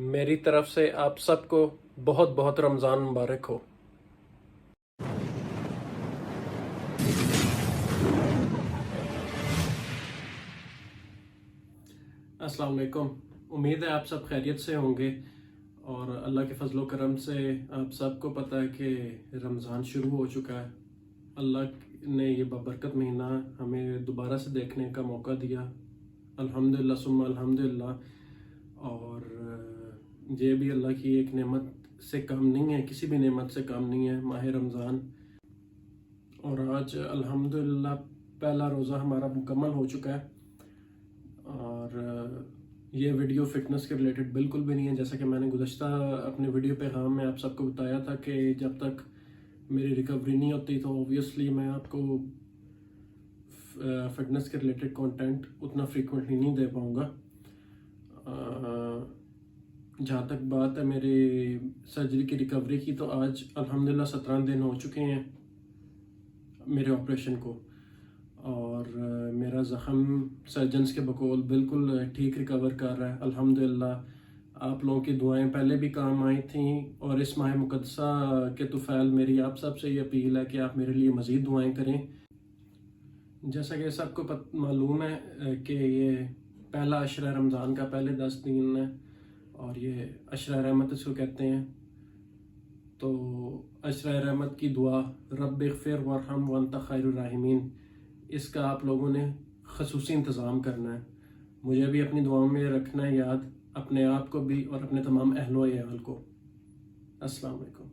میری طرف سے آپ سب کو بہت بہت رمضان مبارک ہو۔ السلام علیکم، امید ہے آپ سب خیریت سے ہوں گے، اور اللہ کے فضل و کرم سے آپ سب کو پتہ ہے کہ رمضان شروع ہو چکا ہے۔ اللہ نے یہ بابرکت مہینہ ہمیں دوبارہ سے دیکھنے کا موقع دیا، الحمدللہ ثم الحمدللہ۔ اور یہ بھی اللہ کی ایک نعمت سے کم نہیں ہے، کسی بھی نعمت سے کم نہیں ہے ماہ رمضان۔ اور آج الحمدللہ پہلا روزہ ہمارا مکمل ہو چکا ہے، اور یہ ویڈیو فٹنس کے ریلیٹڈ بالکل بھی نہیں ہے۔ جیسا کہ میں نے گزشتہ اپنے ویڈیو پیغام میں آپ سب کو بتایا تھا کہ جب تک میری ریکوری نہیں ہوتی تو اوبویسلی میں آپ کو فٹنس کے ریلیٹڈ کانٹینٹ اتنا فریکوینٹلی نہیں دے پاؤں گا۔ جہاں تک بات ہے میری سرجری کی ریکوری کی، تو آج الحمدللہ 17 دن ہو چکے ہیں میرے آپریشن کو، اور میرا زخم سرجنز کے بقول بالکل ٹھیک ریکور کر رہا ہے الحمدللہ۔ آپ لوگوں کی دعائیں پہلے بھی کام آئی تھیں، اور اس ماہ مقدسہ کے طفیل میری آپ سب سے یہ اپیل ہے کہ آپ میرے لیے مزید دعائیں کریں۔ جیسا کہ سب کو معلوم ہے کہ یہ پہلا عشرہ رمضان کا پہلے 10 دن ہے، اور یہ عشرہ رحمت اس کو کہتے ہیں۔ تو عشرہ رحمت کی دعا رب اغفر وارحم وانت خیر الراحمین، اس کا آپ لوگوں نے خصوصی انتظام کرنا ہے۔ مجھے بھی اپنی دعاؤں میں رکھنا ہے یاد، اپنے آپ کو بھی اور اپنے تمام اہل و عیال کو۔ السلام علیکم۔